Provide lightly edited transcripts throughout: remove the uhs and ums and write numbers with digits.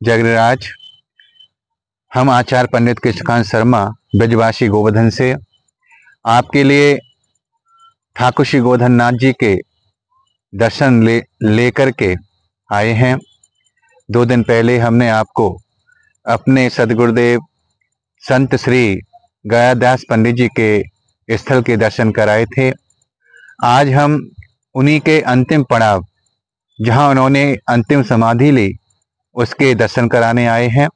जगराज। हम आचार्य पंडित कृष्णकांत शर्मा ब्रजवासी गोवर्धन से आपके लिए ठाकुर श्री गोवर्धन नाथ जी के दर्शन लेकर के आए हैं। 2 दिन पहले हमने आपको अपने सदगुरुदेव संत श्री गयादास पंडित जी के स्थल के दर्शन कराए थे। आज हम उन्हीं के अंतिम पड़ाव, जहां उन्होंने अंतिम समाधि ली, उसके दर्शन कराने आए हैं।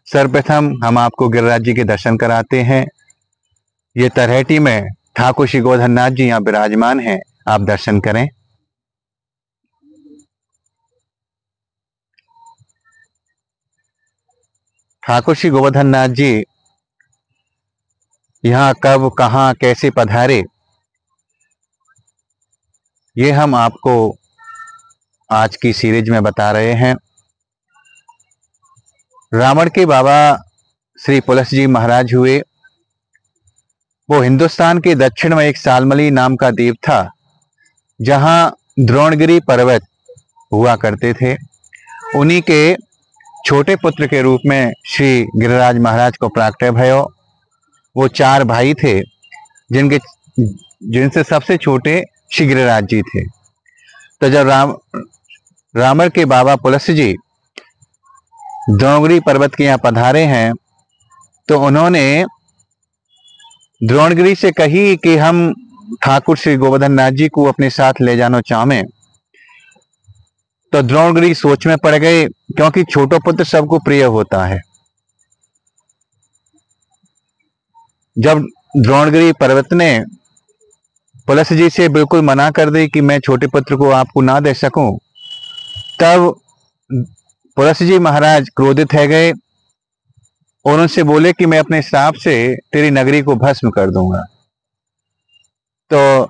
सर्वप्रथम हम आपको गिरिराज जी के दर्शन कराते हैं। ये तरहेटी में ठाकुर श्री गोवर्धन नाथ जी यहाँ विराजमान हैं, आप दर्शन करें। ठाकुर श्री गोवर्धन नाथ जी यहाँ कब, कहाँ, कैसे पधारे, ये हम आपको आज की सीरीज में बता रहे हैं। रावण के बाबा श्री पुलस जी महाराज हुए। वो हिंदुस्तान के दक्षिण में एक सालमली नाम का द्वीप था, जहां द्रोणगिरी पर्वत हुआ करते थे। उन्हीं के छोटे पुत्र के रूप में श्री गिरिराज महाराज को प्राकट्य भयो। वो 4 भाई थे, जिनसे सबसे छोटे श्री गिरिराज जी थे। तो जब रावण के बाबा पुलस जी द्रोणगिरी पर्वत के यहाँ पधारे हैं, तो उन्होंने द्रोणगिरी से कही कि हम ठाकुर श्री गोवर्धन नाथ जी को अपने साथ ले जाना चाहें। तो द्रोणगिरी सोच में पड़ गए, क्योंकि छोटो पुत्र सबको प्रिय होता है। जब द्रोणगिरी पर्वत ने पुलस जी से बिल्कुल मना कर दी कि मैं छोटे पुत्र को आपको ना दे सकूं, तब पुलस जी महाराज क्रोधित है गए और उनसे बोले कि मैं अपने श्राप से तेरी नगरी को भस्म कर दूंगा। तो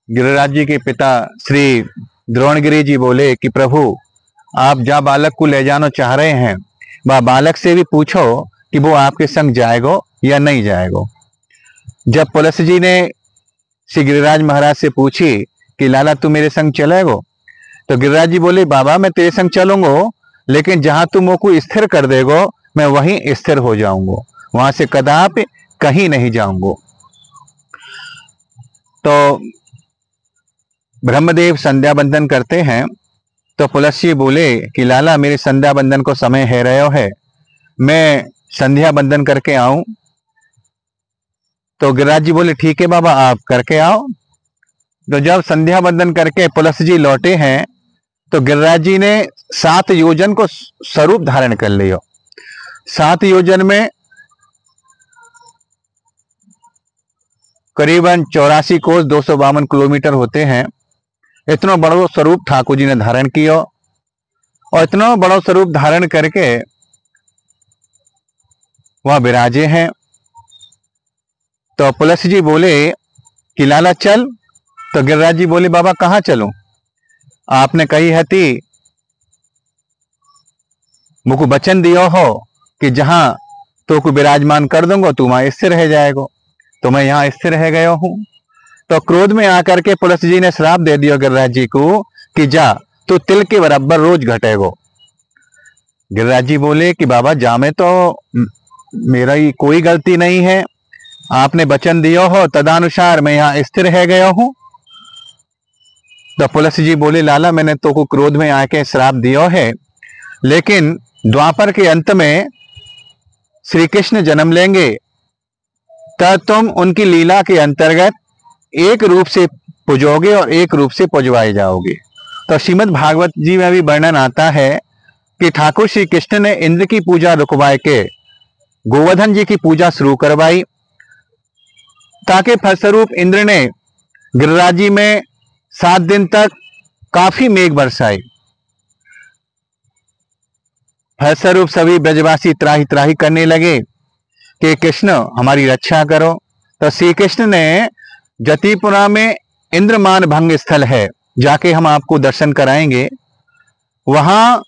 गिरिराज जी के पिता श्री द्रोणगिरी जी बोले कि प्रभु, आप जहाँ बालक को ले जाना चाह रहे हैं, वह बालक से भी पूछो कि वो आपके संग जाएगो या नहीं जाएगो। जब पुलस जी ने श्री गिरिराज महाराज से पूछी कि लाला तू मेरे संग चलेगो, तो गिरिराज जी बोले बाबा मैं तेरे संग चलूंगो, लेकिन जहां तुम वो को स्थिर कर देगो मैं वहीं स्थिर हो जाऊंगो, वहां से कदापि कहीं नहीं जाऊंगो। तो ब्रह्मदेव संध्या बंदन करते हैं, तो पुलस जी बोले कि लाला मेरे संध्या बंदन को समय है रहो है, मैं संध्या बंदन करके आऊं। तो गिरिराज जी बोले ठीक है बाबा, आप करके आओ। तो जब संध्या बंदन करके पुलस जी लौटे हैं, तो गिरिराज जी ने 7 योजन को स्वरूप धारण कर लियो। 7 योजन में करीबन 84 कोस 252 किलोमीटर होते हैं। इतना बड़ो स्वरूप ठाकुर जी ने धारण किया, और इतना बड़ो स्वरूप धारण करके वह विराजे हैं। तो पुलस जी बोले कि लाला चल। तो गिरिराज जी बोले बाबा कहाँ चलूं, आपने कही हती मुझको वचन दियो हो कि जहां तो को विराजमान कर दूंगा तू वहां स्थिर रह जाएगो, तो मैं यहाँ स्थिर रह गया हूं। तो क्रोध में आकर के पुलस जी ने श्राप दे दिया गिरिराज जी को कि जा तू तिल के बराबर रोज घटेगो। गिरिराज जी बोले कि बाबा जा में तो मेरा ही कोई गलती नहीं है, आपने वचन दियो हो तदानुसार मैं यहाँ स्थिर रह गया हूं। तो पुलस जी बोले लाला मैंने तो को क्रोध में आके श्राप दियो है, लेकिन द्वापर के अंत में श्री कृष्ण जन्म लेंगे, तब तुम उनकी लीला के अंतर्गत एक रूप से पूजोगे और एक रूप से पूजवाए जाओगे। तो श्रीमद् भागवत जी में भी वर्णन आता है कि ठाकुर श्री कृष्ण ने इंद्र की पूजा रुकवाए के गोवर्धन जी की पूजा शुरू करवाई, ताकि फलस्वरूप इंद्र ने गिरिराज जी में 7 दिन तक काफी मेघ बरसाई। फलस्वरूप सभी ब्रजवासी त्राही त्राही करने लगे कि कृष्ण हमारी रक्षा करो। तो श्री कृष्ण ने जतिपुरा में इंद्रमान भंग स्थल है, जाके हम आपको दर्शन कराएंगे, वहां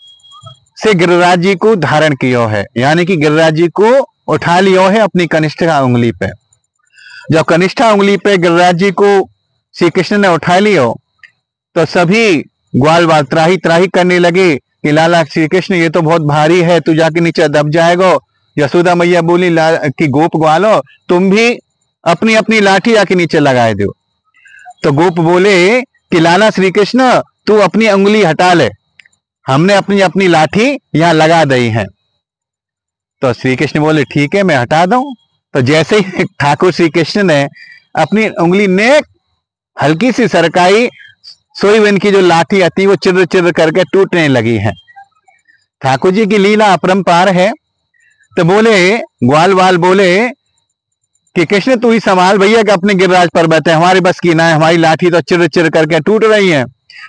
से गिरिराज जी को धारण किया है, यानी कि गिरिराज जी को उठा लियो है अपनी कनिष्ठा उंगली पे। जब कनिष्ठा उंगली पे गिरिराज जी को श्री कृष्ण ने उठा लियो, तो सभी ग्वाल बाल त्राही त्राही करने लगे कि लाला श्री कृष्ण ये तो बहुत भारी है, तू जाके नीचे दब जाएगा। यशोदा मैया बोली कि गोप ग्वालो तुम भी अपनी अपनी लाठी आके नीचे लगाए दो। तो गोप बोले कि लाला श्री कृष्ण तू अपनी उंगली हटा ले, हमने अपनी अपनी लाठी यहां लगा दी है। तो श्री कृष्ण बोले ठीक है मैं हटा दूं। तो जैसे ही ठाकुर श्री कृष्ण ने अपनी उंगली ने हल्की सी सरकाई, सोईवन की जो लाठी आती वो चिर चिर करके टूटने लगी है। ठाकुर जी की लीला अपरंपार है। तो बोले ग्वाल वाल बोले कि कृष्ण तू ही संभाल भैया कि अपने गिरिराज पर्वत है, हमारी बस की ना है, हमारी लाठी तो चिर चिर करके टूट रही है।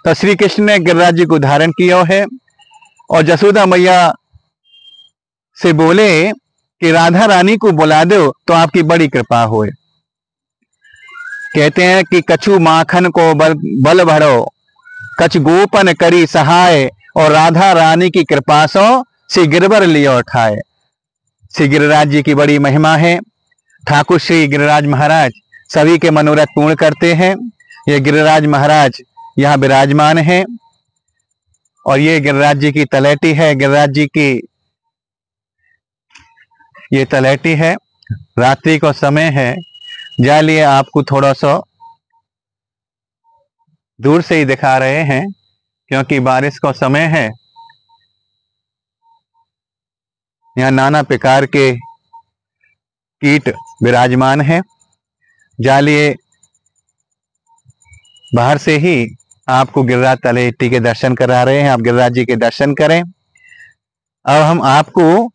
तो श्री कृष्ण ने गिरिराज जी को धारण किया है और यशोदा मैया से बोले कि राधा रानी को बुला दो तो आपकी बड़ी कृपा होए। कहते हैं कि कछु माखन को बल भरो, कछ गोपन करी सहाय, और राधा रानी की कृपा सो श्री गिरवर लियो उठाए। श्री गिरिराज जी की बड़ी महिमा है। ठाकुर श्री गिरिराज महाराज सभी के मनोरथ पूर्ण करते हैं। ये गिरिराज महाराज यहाँ विराजमान है और ये गिरिराज जी की तलैटी है। गिरिराज जी की ये तलैटी है। रात्रि का समय है, जालिए आपको थोड़ा सा दूर से ही दिखा रहे हैं क्योंकि बारिश का समय है। यहाँ नाना प्रकार के कीट विराजमान है। जालिए बाहर से ही आपको गिरिराज तलैटी के दर्शन करा रहे हैं, आप गिरिराज जी के दर्शन करें। अब हम आपको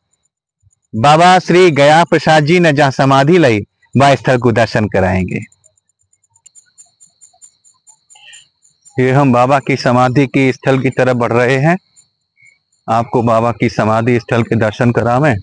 बाबा श्री गया प्रसाद जी ने जहां समाधि लाई वह स्थल को दर्शन कराएंगे। ये हम बाबा की समाधि की स्थल की तरफ बढ़ रहे हैं, आपको बाबा की समाधि स्थल के दर्शन करावें।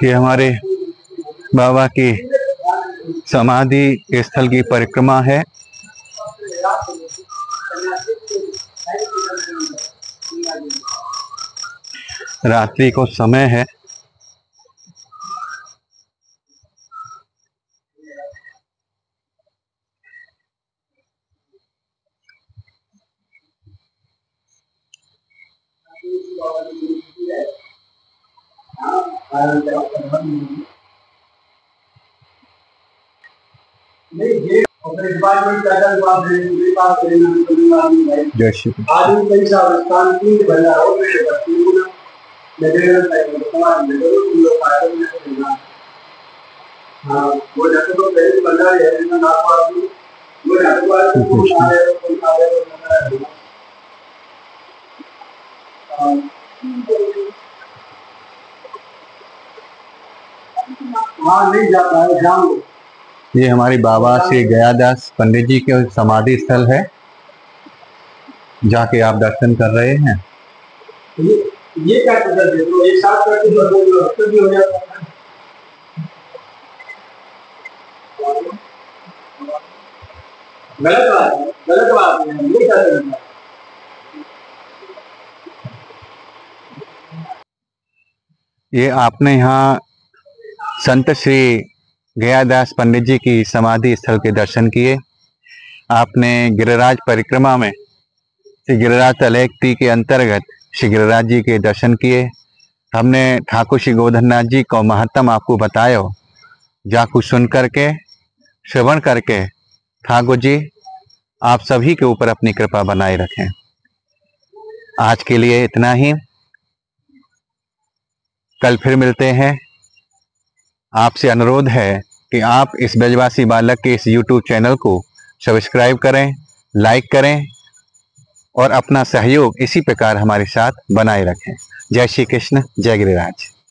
ये हमारे बाबा की समाधि स्थल की परिक्रमा है। रात्रि को समय है। जय श्री ये हमारी बाबा श्री गयादास पंडित जी के समाधि स्थल है, जाके आप दर्शन कर रहे हैं। ये क्या तो एक साथ करके भी हो जाता है। गलत बात है, ये क्या करना है। ये आपने यहाँ संत श्री गयादास पंडित जी की समाधि स्थल के दर्शन किए। आपने गिरिराज परिक्रमा में श्री गिरिराज तलैटी के अंतर्गत श्री गिरिराज जी के दर्शन किए। हमने ठाकुर श्री गोवर्धननाथ जी को महत्तम आपको बताया, जाकू सुन करके श्रवण करके ठाकुर जी आप सभी के ऊपर अपनी कृपा बनाए रखें। आज के लिए इतना ही, कल फिर मिलते हैं। आपसे अनुरोध है कि आप इस ब्रजवासी बालक के इस YouTube चैनल को सब्सक्राइब करें, लाइक करें और अपना सहयोग इसी प्रकार हमारे साथ बनाए रखें। जय श्री कृष्ण, जय गिरिराज।